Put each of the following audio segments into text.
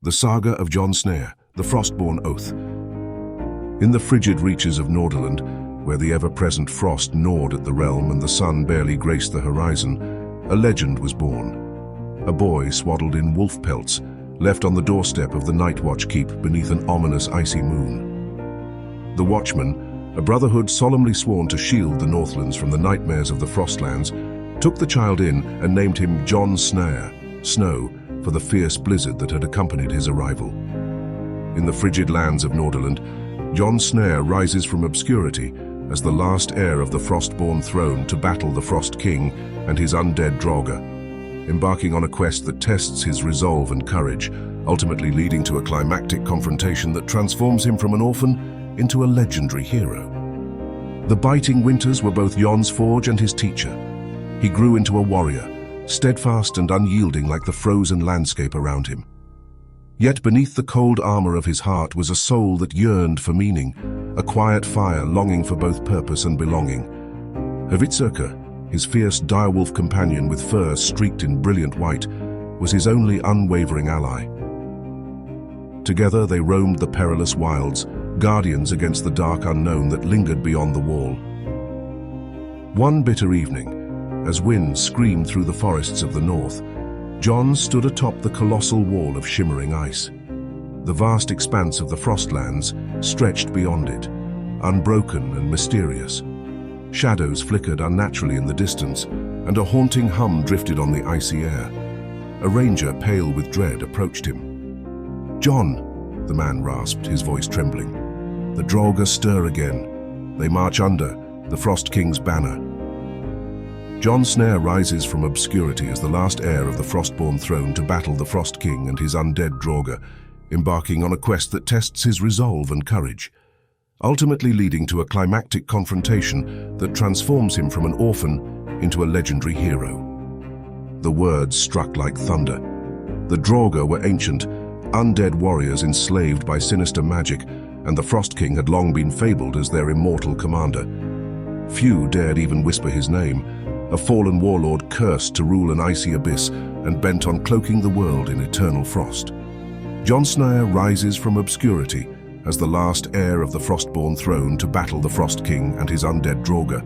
The Saga of Jón Snær, the Frostborn Oath. In the frigid reaches of Nordirland, where the ever-present frost gnawed at the realm and the sun barely graced the horizon, a legend was born. A boy swaddled in wolf pelts, left on the doorstep of the Night Watch keep beneath an ominous icy moon. The Watchman, a brotherhood solemnly sworn to shield the Northlands from the nightmares of the Frostlands, took the child in and named him Jón Snær, Snow, for the fierce blizzard that had accompanied his arrival. In the frigid lands of Nordirland, Jón Snær rises from obscurity as the last heir of the Frostborn throne to battle the Frost King and his undead draugar, embarking on a quest that tests his resolve and courage, ultimately leading to a climactic confrontation that transforms him from an orphan into a legendary hero. The biting winters were both Jón's forge and his teacher. He grew into a warrior, steadfast and unyielding like the frozen landscape around him. Yet beneath the cold armor of his heart was a soul that yearned for meaning, a quiet fire longing for both purpose and belonging. Hvitserkr, his fierce direwolf companion with fur streaked in brilliant white, was his only unwavering ally. Together they roamed the perilous wilds, guardians against the dark unknown that lingered beyond the wall. One bitter evening, as wind screamed through the forests of the north, Jón stood atop the colossal wall of shimmering ice. The vast expanse of the Frostlands stretched beyond it, unbroken and mysterious. Shadows flickered unnaturally in the distance, and a haunting hum drifted on the icy air. A ranger, pale with dread, approached him. "Jón," the man rasped, his voice trembling. "The draugar stir again. They march under the Frost King's banner." Jón Snær rises from obscurity as the last heir of the Frostborn throne to battle the Frost King and his undead draugar, embarking on a quest that tests his resolve and courage, ultimately leading to a climactic confrontation that transforms him from an orphan into a legendary hero. The words struck like thunder. The draugar were ancient, undead warriors enslaved by sinister magic, and the Frost King had long been fabled as their immortal commander. Few dared even whisper his name, a fallen warlord cursed to rule an icy abyss and bent on cloaking the world in eternal frost. Jón Snær rises from obscurity as the last heir of the Frostborn throne to battle the Frost King and his undead draugar,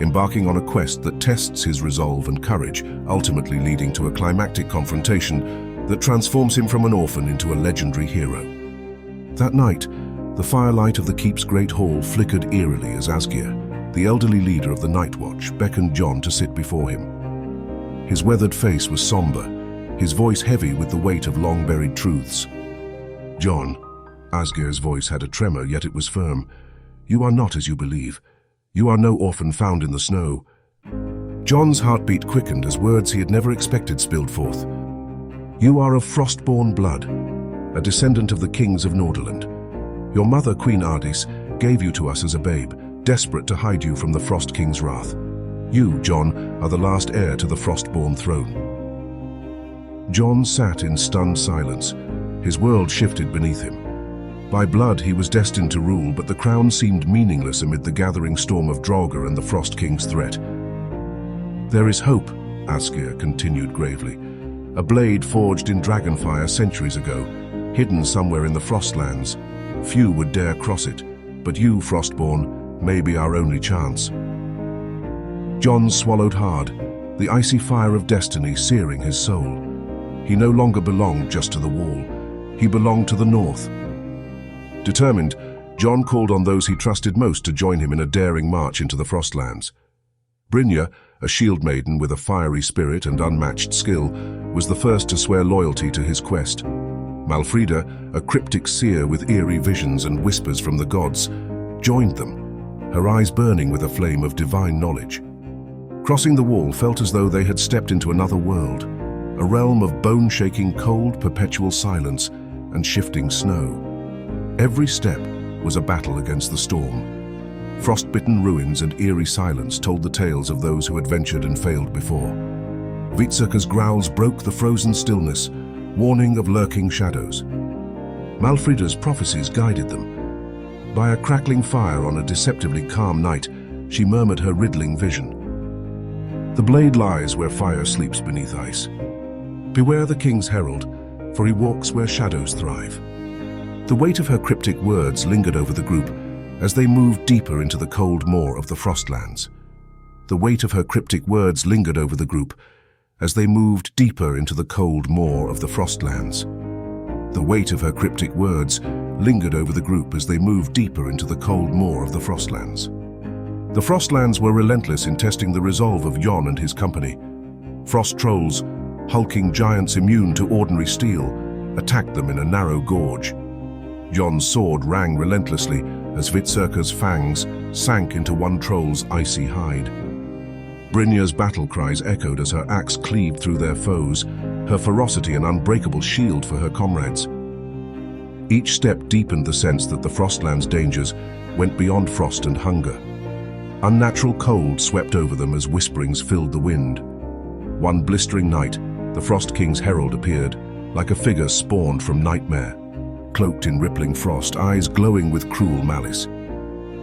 embarking on a quest that tests his resolve and courage, ultimately leading to a climactic confrontation that transforms him from an orphan into a legendary hero. That night, the firelight of the keep's great hall flickered eerily as Asgeir, the elderly leader of the Night Watch, beckoned Jón to sit before him. His weathered face was somber, his voice heavy with the weight of long-buried truths. "Jón," Asgeir's voice had a tremor, yet it was firm. "You are not as you believe. You are no orphan found in the snow." Jón's heartbeat quickened as words he had never expected spilled forth. "You are of Frostborn blood, a descendant of the kings of Nordirland. Your mother, Queen Ardis, gave you to us as a babe, desperate to hide you from the Frost King's wrath. You, Jón, are the last heir to the Frostborn throne." Jón sat in stunned silence. His world shifted beneath him. By blood he was destined to rule, but the crown seemed meaningless amid the gathering storm of draugar and the Frost King's threat. "There is hope," Asgeir continued gravely. "A blade forged in Dragonfire centuries ago, hidden somewhere in the Frostlands. Few would dare cross it, but you, Frostborn, may be our only chance." Jón swallowed hard, the icy fire of destiny searing his soul. He no longer belonged just to the wall. He belonged to the north. Determined, Jón called on those he trusted most to join him in a daring march into the Frostlands. Brynja, a shieldmaiden with a fiery spirit and unmatched skill, was the first to swear loyalty to his quest. Málfríða, a cryptic seer with eerie visions and whispers from the gods, joined them, her eyes burning with a flame of divine knowledge. Crossing the wall felt as though they had stepped into another world, a realm of bone-shaking cold, perpetual silence and shifting snow. Every step was a battle against the storm. Frost-bitten ruins and eerie silence told the tales of those who had ventured and failed before. Hvitserkr's growls broke the frozen stillness, warning of lurking shadows. Málfríða's prophecies guided them. By a crackling fire on a deceptively calm night, she murmured her riddling vision. "The blade lies where fire sleeps beneath ice. Beware the king's herald, for he walks where shadows thrive. The weight of her cryptic words lingered over the group as they moved deeper into the cold maw of the Frostlands. The weight of her cryptic words lingered over the group as they moved deeper into the cold maw of the Frostlands. The weight of her cryptic words lingered over the group as they moved deeper into the cold maw of the Frostlands. The Frostlands were relentless in testing the resolve of Jón and his company. Frost trolls, hulking giants immune to ordinary steel, attacked them in a narrow gorge. Jón's sword rang relentlessly as Hvitserkur's fangs sank into one troll's icy hide. Brynja's battle cries echoed as her axe cleaved through their foes, her ferocity an unbreakable shield for her comrades. Each step deepened the sense that the Frostlands' dangers went beyond frost and hunger. Unnatural cold swept over them as whisperings filled the wind. One blistering night, the Frost King's herald appeared, like a figure spawned from nightmare, cloaked in rippling frost, eyes glowing with cruel malice.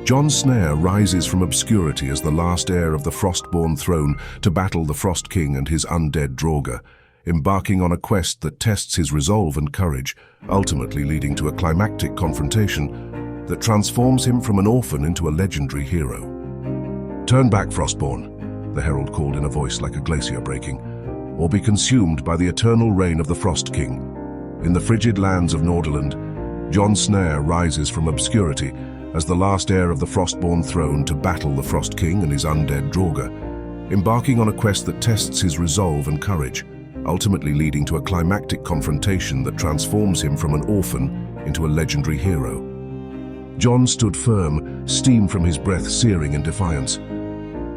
Jón Snær rises from obscurity as the last heir of the Frostborn throne to battle the Frost King and his undead draugar, embarking on a quest that tests his resolve and courage, ultimately leading to a climactic confrontation that transforms him from an orphan into a legendary hero. "Turn back, Frostborn," the herald called in a voice like a glacier breaking, "or be consumed by the eternal reign of the Frost King." In the frigid lands of Nordiland, Jón Snær rises from obscurity as the last heir of the Frostborn throne to battle the Frost King and his undead draugar, embarking on a quest that tests his resolve and courage, ultimately leading to a climactic confrontation that transforms him from an orphan into a legendary hero. Jón stood firm, steam from his breath searing in defiance.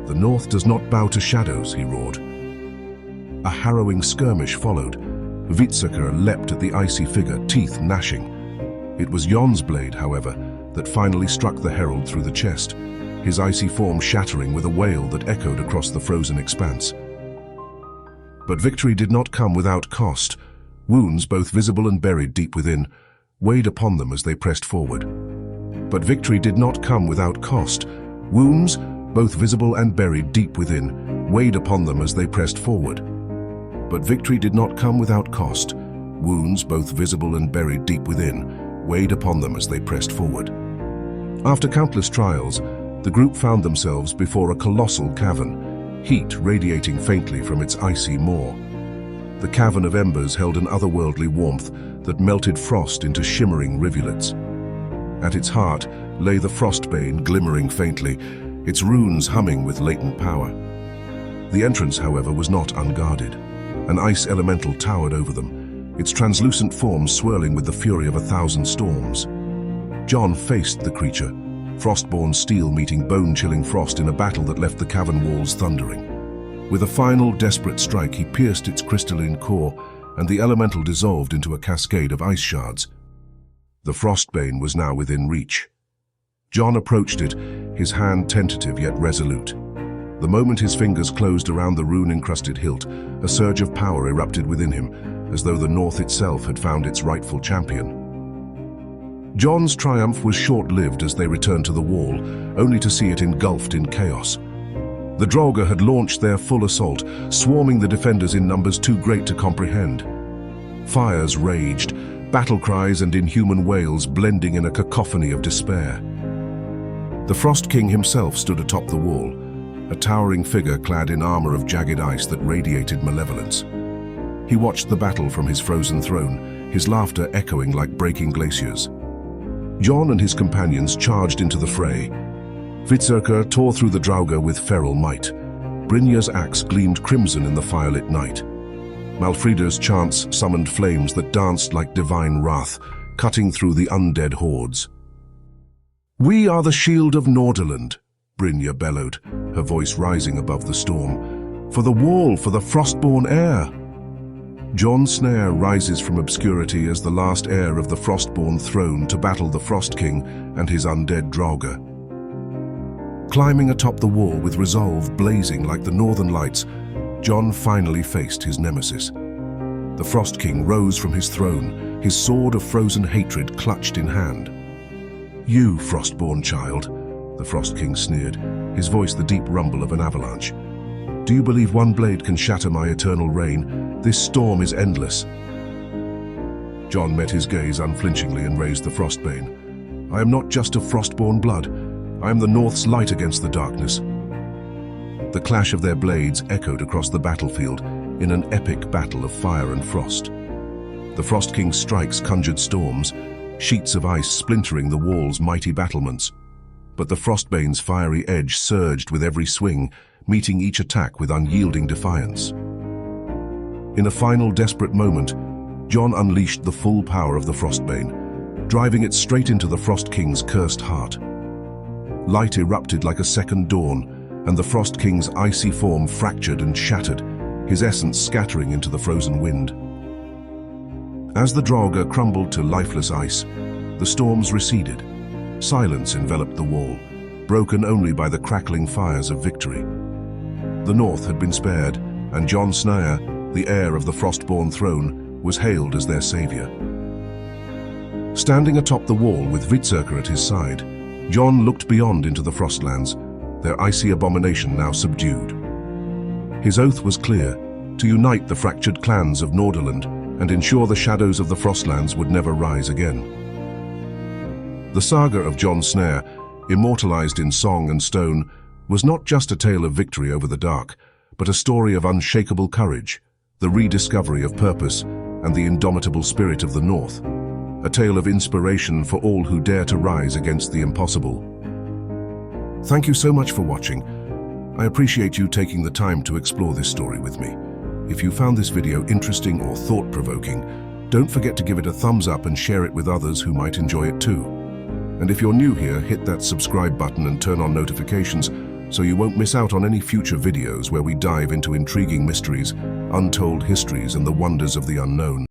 "The North does not bow to shadows," he roared. A harrowing skirmish followed. Hvitserkur leapt at the icy figure, teeth gnashing. It was Jón's blade, however, that finally struck the herald through the chest, his icy form shattering with a wail that echoed across the frozen expanse. But victory did not come without cost. Wounds, both visible and buried deep within, weighed upon them as they pressed forward. But victory did not come without cost. Wounds, both visible and buried deep within, weighed upon them as they pressed forward. But victory did not come without cost. Wounds, both visible and buried deep within, weighed upon them as they pressed forward. After countless trials, the group found themselves before a colossal cavern, heat radiating faintly from its icy maw. The cavern of embers held an otherworldly warmth that melted frost into shimmering rivulets. At its heart lay the Frostbane glimmering faintly, its runes humming with latent power. The entrance, however, was not unguarded. An ice elemental towered over them, its translucent form swirling with the fury of 1,000 storms. Jón faced the creature, Frostborn steel meeting bone-chilling frost in a battle that left the cavern walls thundering. With a final, desperate strike, he pierced its crystalline core, and the elemental dissolved into a cascade of ice shards. The Frostbane was now within reach. Jón approached it, his hand tentative yet resolute. The moment his fingers closed around the rune-encrusted hilt, a surge of power erupted within him, as though the North itself had found its rightful champion. Jón's triumph was short-lived as they returned to the wall, only to see it engulfed in chaos. The draugar had launched their full assault, swarming the defenders in numbers too great to comprehend. Fires raged, battle cries and inhuman wails blending in a cacophony of despair. The Frost King himself stood atop the wall, a towering figure clad in armor of jagged ice that radiated malevolence. He watched the battle from his frozen throne, his laughter echoing like breaking glaciers. Jón and his companions charged into the fray. Hvitserkur tore through the draugar with feral might. Brynja's axe gleamed crimson in the firelit night. Malfrida's chants summoned flames that danced like divine wrath, cutting through the undead hordes. "We are the shield of Nordiland," Brynja bellowed, her voice rising above the storm. "For the wall, for the Frostborn heir." Jón Snær rises from obscurity as the last heir of the Frostborn throne to battle the Frost King and his undead draugar. Climbing atop the wall with resolve blazing like the northern lights, Jón finally faced his nemesis. The Frost King rose from his throne, his sword of frozen hatred clutched in hand. "You, Frostborn child," the Frost King sneered, his voice the deep rumble of an avalanche. "Do you believe one blade can shatter my eternal reign? This storm is endless." Jón met his gaze unflinchingly and raised the Frostbane. I am not just of Frostborn blood. I am the North's light against the darkness. The clash of their blades echoed across the battlefield in an epic battle of fire and frost. The Frost King's strikes conjured storms, sheets of ice splintering the wall's mighty battlements. But the Frostbane's fiery edge surged with every swing, meeting each attack with unyielding defiance. In a final desperate moment, Jón unleashed the full power of the Frostbane, driving it straight into the Frost King's cursed heart. Light erupted like a second dawn, and the Frost King's icy form fractured and shattered, his essence scattering into the frozen wind. As the draugar crumbled to lifeless ice, the storms receded. Silence enveloped the wall, broken only by the crackling fires of victory. The North had been spared, and Jón Snær, the heir of the Frostborn throne, was hailed as their savior. Standing atop the wall with Hvitserkur at his side, Jón looked beyond into the Frostlands, their icy abomination now subdued. His oath was clear: to unite the fractured clans of Nordirland and ensure the shadows of the Frostlands would never rise again. The Saga of Jón Snær, immortalized in song and stone, was not just a tale of victory over the dark, but a story of unshakable courage, the rediscovery of purpose, and the indomitable spirit of the North. A tale of inspiration for all who dare to rise against the impossible. Thank you so much for watching. I appreciate you taking the time to explore this story with me. If you found this video interesting or thought-provoking, don't forget to give it a thumbs up and share it with others who might enjoy it too. And if you're new here, hit that subscribe button and turn on notifications so you won't miss out on any future videos where we dive into intriguing mysteries, untold histories, and the wonders of the unknown.